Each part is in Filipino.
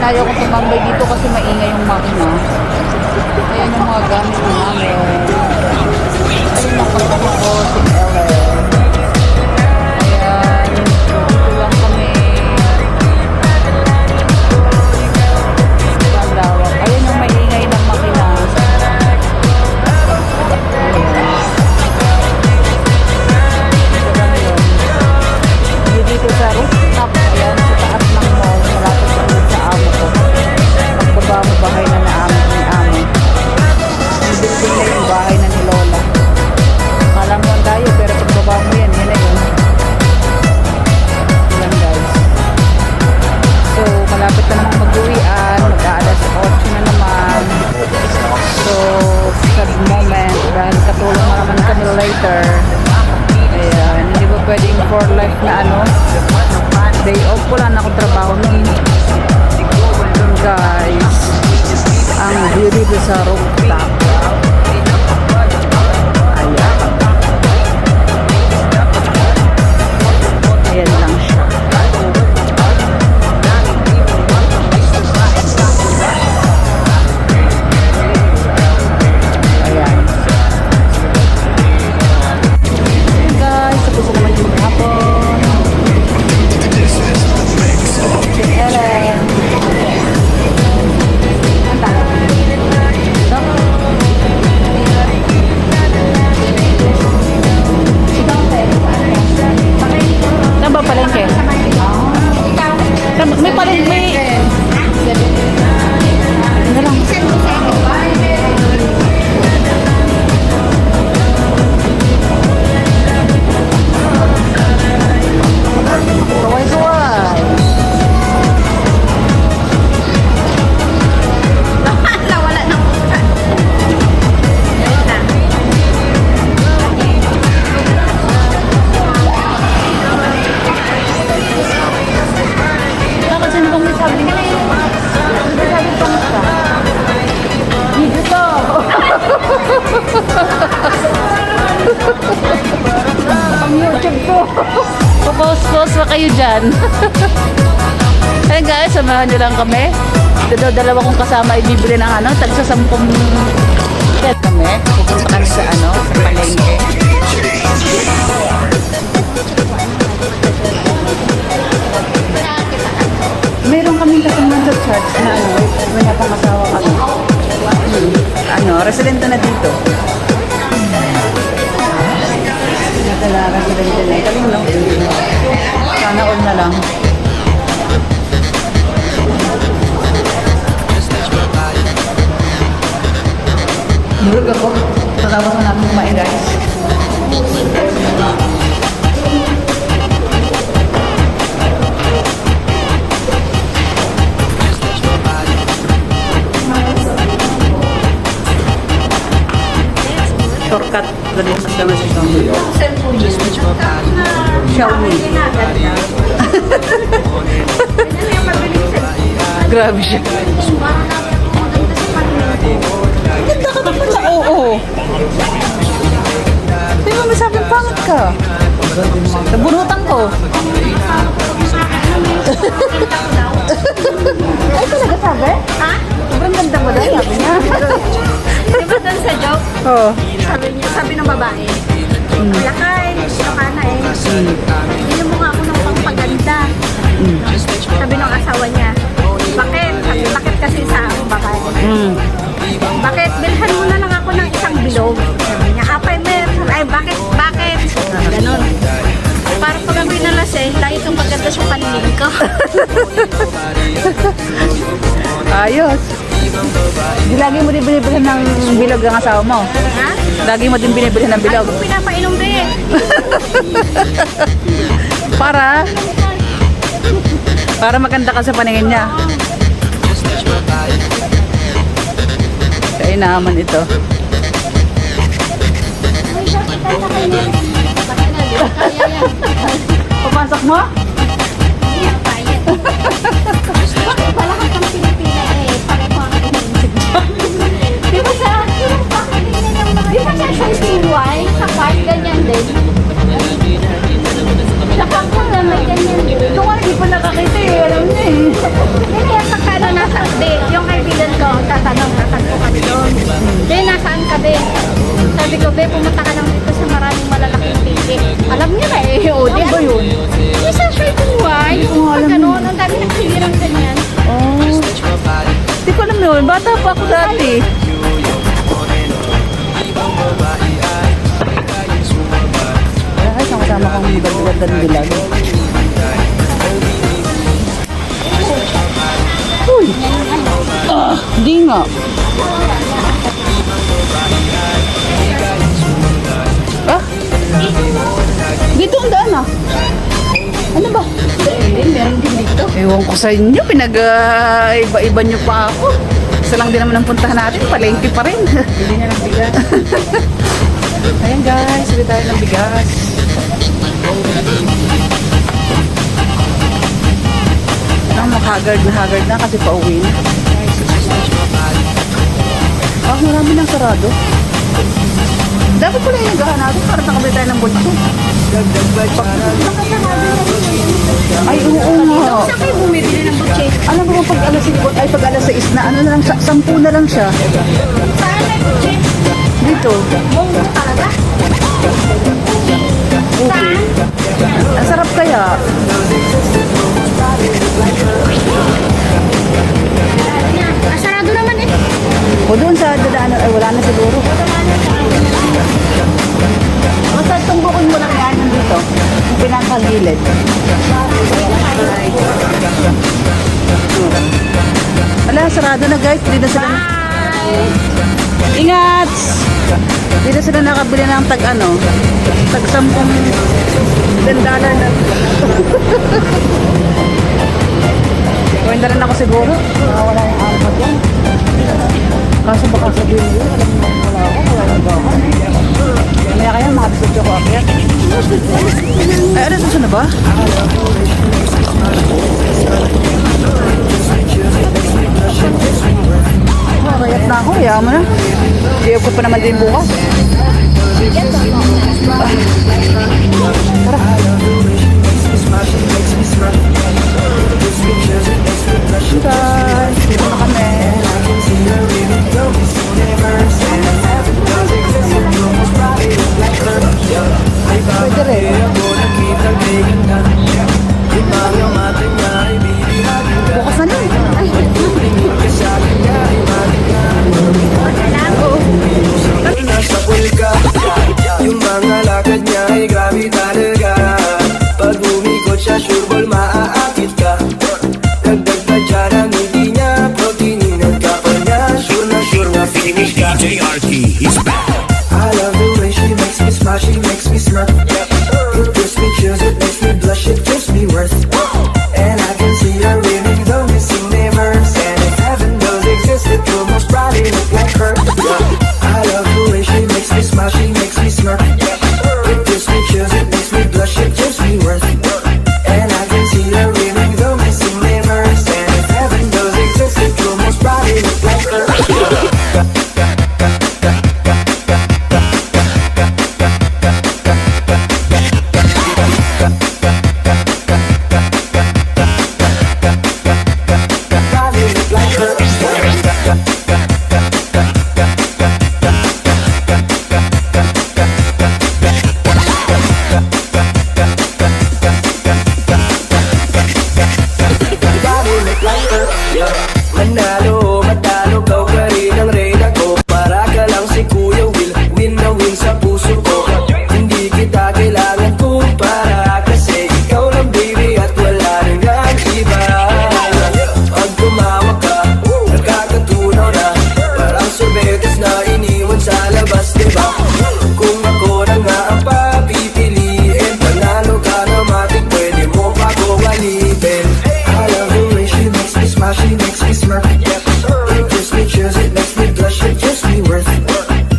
Ayan, ayaw ko tumambay dito kasi maingay yung makina. Ayan yung mga gamit namin. Ayan ang kasama ko, si Ellen. Ayan, dito lang kami. Pandawak. Ayan yung maingay ng makina. Ayan. Dito sa rooftop. Ayan, sa taas ng mall. Malapit lang din sa amo ko. Pagbaba mo, bahay na naamit ni amo. Yung building na yung bahay na ni Lola. Kala mo ang tayo, pero pagbaba mo yan, yun na yun. Ayan guys. So, malapit na naman mag-uwian. Mag-aalas 8 na naman. So, sad moment. Dahil katulong na naman kami later. Ayan, hindi ba pwedeng for life na ano? Day off ko lang ako trabaho nun. Guys, ang view dito sa rooftop. Ayan. Ayan lang siya. Ayan. Ayan guys, tapos ko naman yung hapon. Si Ellen. Saan ba palengke? May palengke. Ano lang? Kaway-kaway. Nawala ng utak. Bakit sino kong may sabi niya? May sabi pa mo ka? Video to! Ang YouTube to! Pupos-pos pa kayo dyan. Ayun guys, samahan nyo lang kami. Ito dalawa kong kasama ibibili ng ano, tag sa 10 kaya kami. Pupunta kami sa ano, sa palengke. Meron kaming kasama sa church na ano, may napangasawa kami. Ano, residente na dito. Natala, residente na. Galing, no? Sana all na lang. Durog ako. Tatapos na namin kumain, guys. Shortcut. Dali, mas naman sa Xiaomi. Xiaomi. Grabe siya. Ganda ka naman sa oo. Di ba may sabi pangit ka? Nabunutan ko. Ay, talaga sabi? Ha? Sobrang ganda mo daw, sabi niya. Di ba doon sa joke? Oo. Sabi ng babae, lakay, lokana eh. Bili mo nga ako ng pangpaganda. Sabi ng asawa niya, bakit? Sabi, bakit kasi sa babae? Bakit? Bilhan mo na lang ako ng isang bilog. Sabi niya, apay mer. Ay, bakit? Bakit? Ganon. Para pag ako'y nalasing, lagi itong maganda sa paningin ko. Ayos. Di lagi mo din binibilhan ng bilog ang asawa mo? Ha? Lagi mo din binibilhan ng bilog? Ay, kung pinapainom din. Para maganda ka sa paningin niya. Kaya naman ito. Papasok mo? Wala ka pang pinipila eh. Pareho ang di ba sa di ba sa CY sa park ganyan din? Sa park ko na may ganyan din. Ito nga, hindi pa nakakita eh. Alam niya eh. Kaya pagkano na Sabi, pumunta ka lang dito sa maraming malalaking tiki. Alam niya na eh. O, di Ano ba yun? May sa certain wine. Hindi ko nga Pag alam ganun, ang dami nagsirang ganyan. Oh. Hindi ko alam yun. Bata pa ako dati. Ay, kasama kong ganda ng bilag. Uy! Di nga. Ah? Dito ang daan ah. Ano ba? Meron din dito. Ewan ko sa inyo, pinag-iba-iba nyo pa ako. Isa lang din naman ang puntahan natin, palengke pa rin. Hindi na ng bigas. Ayan guys, sabi tayo ng bigas. Haggard na kasi pauwi na. Ah, marami nang sarado. Dapat pala yung nagahan natin para nakabili tayo ng bulso. Ay, oo nga. Saan kayo bumibili ng butche? Alam mo pag alas 5 ay pag alas 6 na ano na lang, 10 na lang siya. Saan may butche? Dito. Bongo talaga? Okay. Ang sarap kaya. Sarado naman eh. O doon sa dadaanan, ay wala na siguro. Basta tumbukin mo lang yan dito. Yung pinakagilid. Wala, sarado na guys. Hindi na sila. Ingat! Hindi na sila nakabili ng tag tag 10 dollar na. Gawin na rin ako siguro. Wala yung alpag yan. Kaso baka sabihin mo yun, alam mo, wala nang gawan. Kaya makabisot ako akyat. Ay, ano susunod ba? Kayat na ako, kaya mo na. Di ko pa naman din bukas. Tara. Guys, dito na kami. Pwede rin. Bukas na rin. Nasa pulka, yung mga lakad niya ay grabe talaga. Pag umikot siya, sure ball maaakit ka. Dagdag pa dyan ang hindi niya, proteinin ka pa niya. Sure na finish ka. DJ RT is back. I love the way she makes me smile, she makes me smirk. It gives me chills, it makes me blush, it gives me worth. And I can see her winning the missing neighbors. And if heaven does exist, it will most probably look like her. I love the way she makes me smile, she makes me smirk. It gives me chills, it makes me blush, it gives me worth. And I can see her winning the missing neighbors. And if heaven does exist, it will most probably look like her. Probably look like her. Body look like her, yeah. Manalo, matalo, kau pa rin ang reyna ko. Para ka lang si Kuya Will, win na win sa puso ko. Hindi kita kailangan kumpara, kasi ikaw lang baby at wala rin ang iba. Pag tumawag ka, nagkakatunaw na. Parang sorbetes na iniwan sa labas, diba? Kung ako na nga ang papipiliin, panalo ka na matik, pwede mo pa kong alipin. I love the way she makes me smile, she makes me smirk. It gives me chills, it makes me blush, it gives me worth.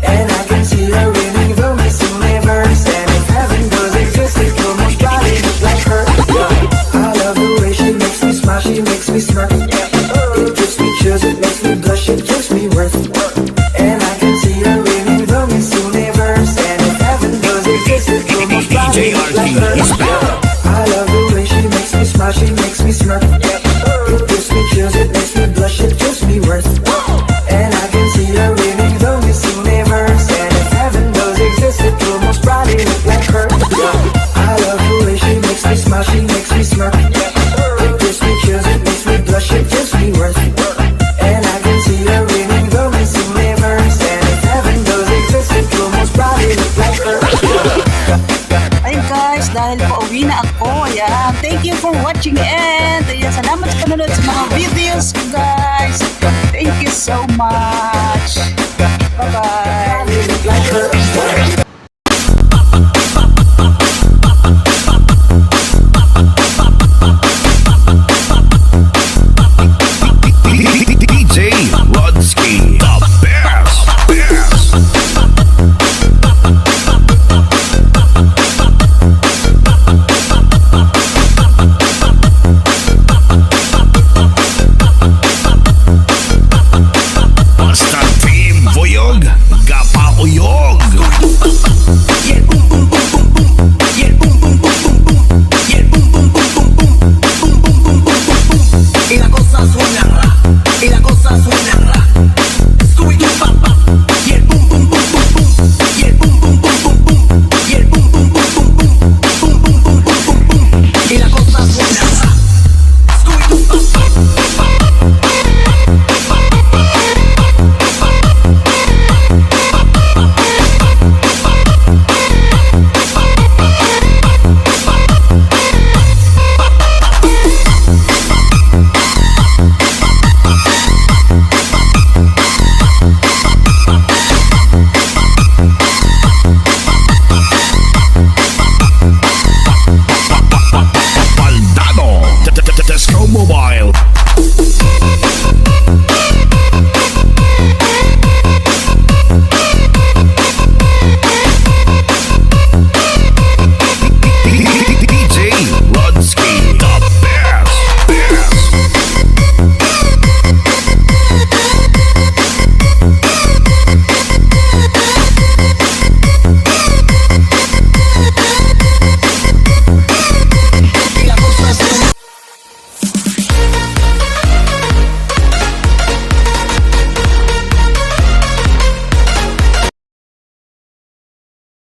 And I can see her winning the missing neighbors. And if heaven does exist, it will most probably look like her. I love the way she makes me smile, she makes me smirk. It gives me chills, it makes me blush, it gives me worth. And I can see her winning the missing neighbors. And if heaven does exist, it will most probably look like her. I love the way she makes me smile, she makes me smirk. It gives me chills, it makes me blush, it gives me worth. And I can see her winning the missing neighbors. And if heaven does exist, watching and ayan, salamat sa panonood sa mga videos ko guys. Thank you so much. Bye-bye. Like her.